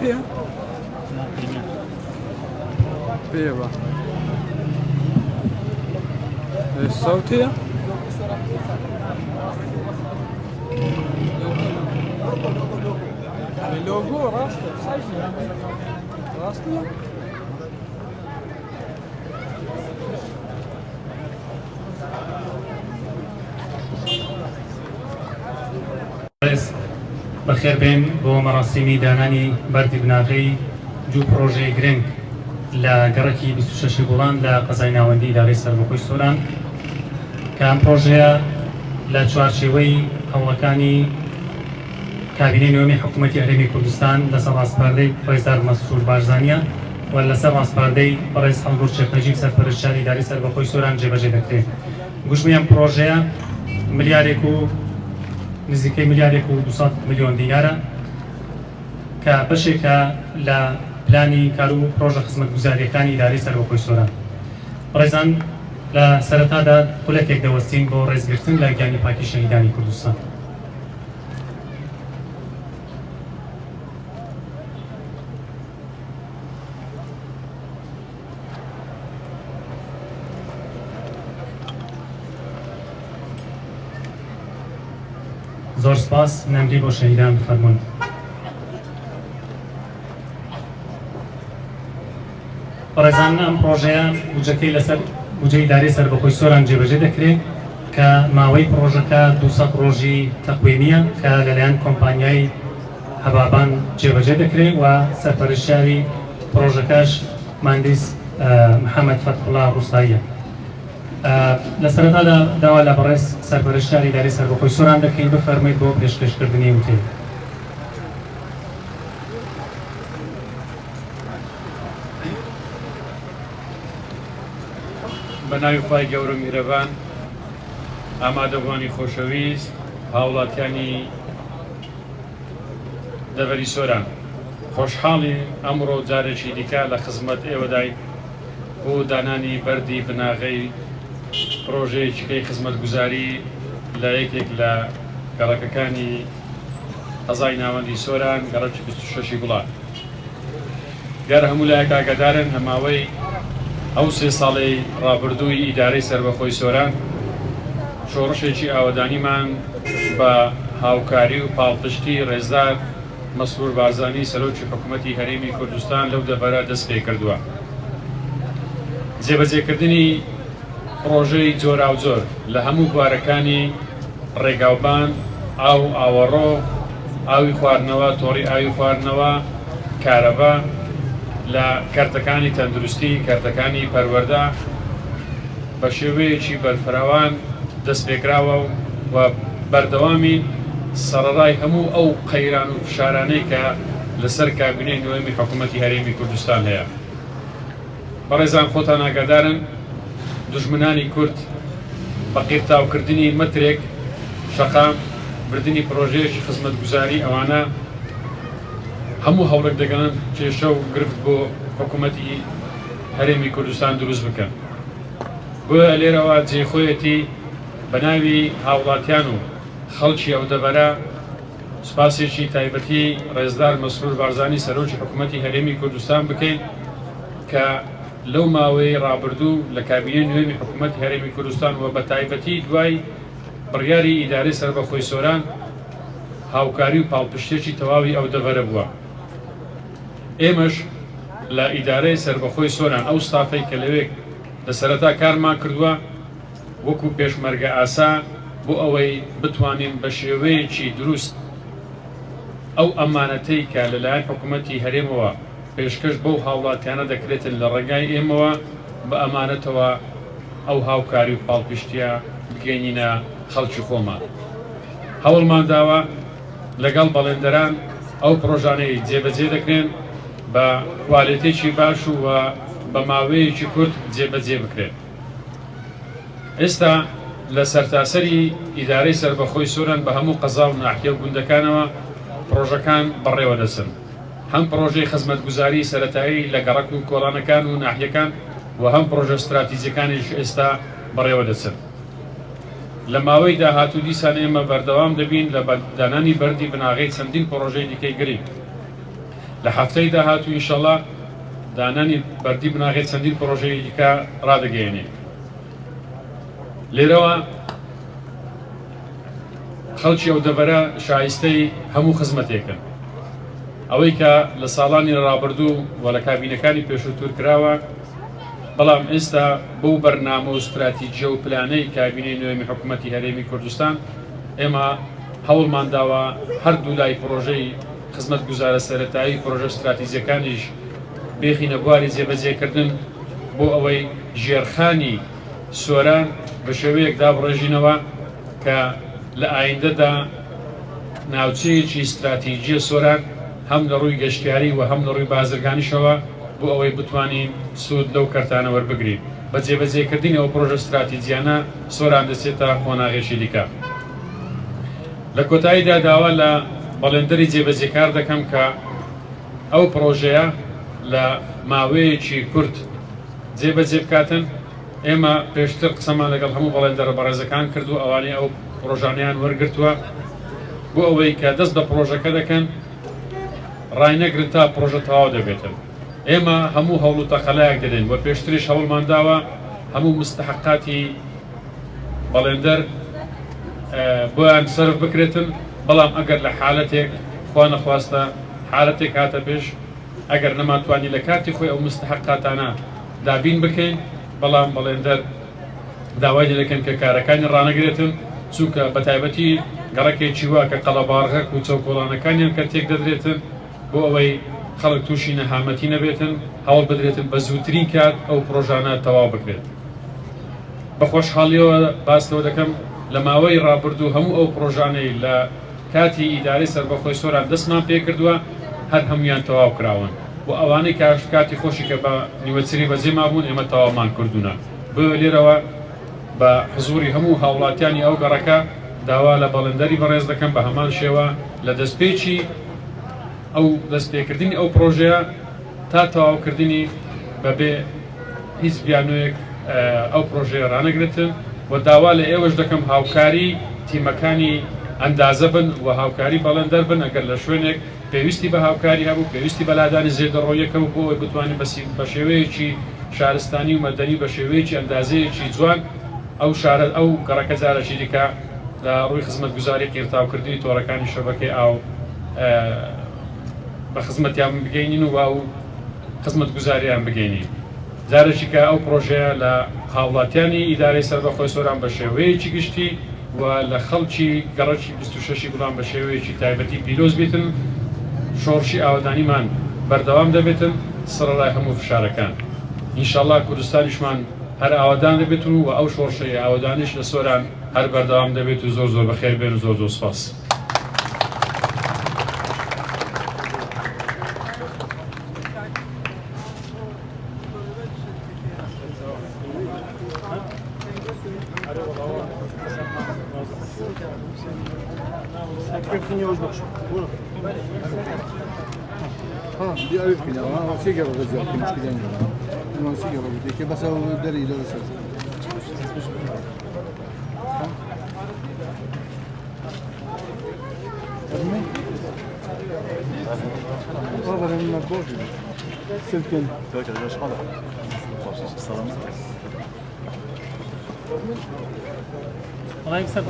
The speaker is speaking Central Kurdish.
پێ پێوە سەوتەیە لۆگۆ ڕاستە ڕاستە بەخێر بێن بۆ مەڕاستیمی دانانی بەردی بناغی جوو پرۆژەی گرنگ لە گەڕێکی 26 گوڵان لە قەزای ناوەندی ئیدارەی سەربەخۆی سۆران کە ئەم پرۆژەیە لە چوارچێوەی هەوڵەکانی کابینەی نوێمی حکوومەتی هەرێمی کوردستان لەسەر ڕاستپاردەی ڕێزدار مەسرور بارزانیە و لەسەر ڕاستپاردەی ڕێز هەڵگورد شێخنەجیب سەرپەرشتیاری ئیدارەی سەربەخۆی سۆران جێبەجێ دەکرێت. گوشتمی ئەم پرۆژەیە ملیارێک و نزیکەی ملیارێک و 200 ملیۆن دیارە کە بەشێکە لە پلانی کار و پرۆژە خزمەتگوزاریەکانی ئیدارەی سەربەخۆی سۆران. ڕێزان لە سەرەتادا خولەکێک دەوەستین بۆ ڕێزگرتن لە گیانی پاکی شەهیدانی کوردستان. زۆر سپاس نەمری بۆ شەهیدان بفەرمونون. ڕێزان ئەم پرۆژەیە بودجەکەی لەسەر بودجەی ئیدارەی سەربەخۆی سۆران جێبەجێ دەکرێت کە ماوەی پرۆژەکە 200 ڕۆژی تەقویمیە کە لەلایەن کۆمپانیای هەبابان جێبەجێ دەکرێت و سەرپەرشتیاری پرۆژەکەش مهندس محەممەد فەتحوڵا ڕووستاییە. لە سەرەتادا داوا لە بەڕێز سەرپەرشتیاری ئیدارەی سەربەخۆی سۆران دەکەین بفەرمێت بۆ پێشکەشکردنی وتەی. بەناوی خوای گەورە میرەبان ئامادەبوانی خۆشەویست هاوڵاتیانی دەڤەری سۆران خۆشحاڵی ئەمڕۆ جارێکی دیکە لە خزمەت ئێوەدای بۆ دانانی بەردی بناغەی پرۆژەیەکەی خزمەتگوزاری لە یەکێک لە گەڕەکەکانی قەزای ناوەندی سۆران گەڕەکی 26 گوڵان. گەر هەموو لایەک ئاگادارن هەماوەی ئەو 3 ساڵی ڕابردووی ئیدارەی سەربەخۆی سۆران شۆڕشێکی ئاوەدانیمان بە هاوکاری و پاڵپشتی ڕێزدار مەسرور بارزانی سەرۆکی حکوومەتی هەرێمی کوردستان لەو دەبەرە دەست پێ کردووە. جێبەجێکردنی پرۆژەی جۆراوجۆر لە هەموو بوارەکانی ڕێگاوبان، ئاو ئاوەڕۆ، ئاوی خواردنەوە، تۆڕی ئاوی خواردنەوە، کارەبا، لە کارتەکانی تەندروستی، کارتەکانی پەروەردە بە شێوەیەکی بەرفراوان دەست پێکراوە و بەردەوامی سەرەڕای هەموو ئەو قەیران و فشارانەی کە لەسەر کابینەی نوێمی حکوومەتی هەرێمی کوردستان هەیە. بەڕێزان خۆتان ئاگادارن دوژمنانی کورد بە قیرتاوکردنی مەترێک شەقام بردننی پرۆژەیەکی خزمەتگوزاری ئەوانە هەموو هەوڵێک دەگەنن کێشە و گرفت بۆ حکوومەتی هەرێمی کوردستان دروست بکەن. بۆیە لێرەوە جێخۆیەتی بە ناوی هاوڵاتیان و خەڵکی ئەو دەبەرە سوپاسێکی تایبەتی ڕێزدار مەسرور بارزانی سەرۆکی حکوومەتی هەرێمی کوردستان بکەین کە لەو ماوەی ڕابردوو لە کابینەی نوێمی حکوومەتی هەرێمی کوردستان و بە تایبەتی دوای بڕیاری ئیدارەی سەربەخۆی سۆران هاوکاری و پاڵپشتێکی تەواوی ئەو دەبەرە بووە. ئێمەش لە ئیدارەی سەربەخۆی سۆران ئەو ستافەی کە لەوێ لە سەرەتا کارمان کردووە وەکو پێشمەرگە ئاسا بۆ ئەوەی بتوانین بە شێوەیەکی دروست ئەو ئەمانەتەی کە لەلایەن حکوومەتی هەرێمەوە پێشکەش بەو هاوڵاتیانە دەکرێتن لە ڕێگای ئێمەوە بە ئەمانەتەوە ئەو هاوکاری و پاڵپشتیە بگەینینە خەڵکی خۆمان. هەوڵمان داوە لەگەڵ بەڵێندەران ئەو پرۆژانەی جێبەجێ دەکرێن بە کواڵیتێکی باش و بە ماوەیەکی کورت جێبەجێ بکرێت. ئێستا لە سەرتاسەری ئیدارەی سەربەخۆی سۆران بە هەموو قەزا و ناحیە و گوندەکانەوە پرۆژەکان بەڕێوە دەچن. هەم پرۆژەی خزمەتگوزاری سەرەتایی لە گەڕەک و کۆڵانەکان و ناحیەکان و هەم پرۆژە استراتیجیەکانیش ئێستا بەڕێوە دەچن. لە ماوەی داهاتوو دیسان ئێمە بەردەوام دەبین لە دانانی بەردی بناغەی چەندین پرۆژەی دیکەی گرنگ لە هەفتەی داهاتوو ئینشەڵا دانانی بەردی بناغێت چەندین پرۆژەی دیکە ڕادەگەیەنێ. لێرەوە خەڵکی ئەو دەبەرە شایستەی هەموو خزمەتێکن. ئەوەی کە لە ساڵانی ڕابردوو و لە کابینەکانی پێشووتر کراوە، بەڵام ئێستا بەو بەرنامە و استراتیجیە و پلانەی کابینەی نوێمی حکوومەتی هەرێمی کوردستان ئێمە هەوڵمان داوە هەردوو لای پرۆژەی خزمەت گوزارە سەرەتایی پرۆژە استراتیجیەکانیش بێخینە بواری جێبەجێکردن بۆ ئەوەی ژێرخانی سۆران بە شێوەیەک دابڕێژینەوە کە لە ئایندەدا ناوچەیەکی استراتیجیە سۆران هەم لە ڕووی گەشتیاری و هەم لە ڕووی بازرگانیشەوە بۆ ئەوەی بتوانین سوود لەو کەرتانە وەربگرین. بە جێبەجێکردنی ئەو پرۆژە استراتیجیانە سۆران دەچێتە خۆناغێشی دیکە. لە کۆتاییدا داوا لە بەڵێندەری جێبەجێکار دەکەم کە ئەو پرۆژەیە لە ماوەیەکی کورت جێبەجێ بکاتن. ئێمە پێشتر قسەمان لەگەڵ هەموو بەڵێندەرە بەڕێزەکان کردو ئەوانەی ئەو پرۆژانیان وەرگرتووە بۆ ئەوەی کە دەست بە پرۆژەکە دەکەن ڕاینەگرن تا پرۆژە تەواو دەبێتن. ئێمە هەموو هەوڵ و تەخەلایەک دەدەین و پێشتریش هەوڵمان داوە هەموو مستحقاتی بەڵێندەر بۆیان سەرف بکرێتن، بەڵام ئەگەر لە حالەتێک خوا نەخواستە حالەتێک هاتە پێش ئەگەر نەماتوانی لە کاتی خۆی ئەو مستحقاتانە دابین بکەین، بەڵام بەڵێندەر داوای دەکەن کە کارەکانی ڕانەگرێتن، چونکە بە تایبەتی گەڕەکێکی وا کە قەڵەباڕغەک و چەوکۆڵانەکانیان کە تێک دەدرێتن بۆ ئەوەی خەڵک تووشی نەهامەتی نەبێتن، هەوڵ بدرێتن بە زووترین کات ئەو پرۆژانە تەواو بکرێت. بە خۆشحاڵیەوە باستەوە دەکەم لە ماوەی ڕابردوو هەموو ئەو پرۆژانەی لە کاتی ئیدارەی سەربەخۆی سۆران دەستمان پێ کردووە هەر هەمویان تەواو کراون و ئەوانەی کاتی خۆشی کە بە نیوەچری بەجێ مابوون ئێمە تەواومان کردوونە. بۆ لێرەوە بە حزوری هەموو هاوڵاتیانی ئەو گەڕەکە داوا لە بەڵێندەری بەڕێز دەکەم بە هەمان شێوە لە دەستپێکی ئەو دەستپێکردنی ئەو پرۆژەیە تا تەواوکردنی بەبێ هیچ بیانوەیەک ئەو پرۆژەیە ڕانەگرێتن و داوا لە ئێوەش دەکەم هاوکاری تیمەکانی ئەندازە بن و هاوکاری بەڵێندەر بن. ئەگەر لە شوێنێک پێویستی بە هاوکاری هەبوو، پێویستی بەلادانی زێدەڕۆیەکەوە بۆ ئەوەی بتوانین بە شێوەیەکی شارستانی و مەدەنی بە شێوەیەکی ئەندازەیەکی جوان ئەو شارە ئەو گەڕەکە جارەکی دیکە لە ڕووی خزمەتگوزاری قیرتاوکردنی تۆڕەکانی شەبەکەی ئاو بە خزمەتیان بگەینین و ئەو خزمەتگوزاریان بگەینین. جارێکی کە ئەو پرۆژەیە لە هاوڵاتیانی ئیدارەی سەربەخۆی سۆران بە شێوەیەکی گشتی و لە خەڵکی گەڕەکی 26 گوڵان بە شێوەیەکی تایبەتی پیرۆز بێتن، شۆڕشی ئاوادانیمان بەردەوام دەبێتن سەرەڕای هەموو فشارەکان. ئینشەڵڵا کوردستانیشمان هەر ئاوادان دەبێت و ئەو شۆڕشەی ئاوادانیش لە سۆران هەر بەردەوام دەبێت و زۆر زۆر بەخێر بێن و زۆر زۆر سپاس. دي ألف كده أنا سيجارة غزال مش كده أنا سيجارة بدي كي بس أو دري لا بس هذا من البوج سلكن توجه جاش خلاص السلام الله يكسبك.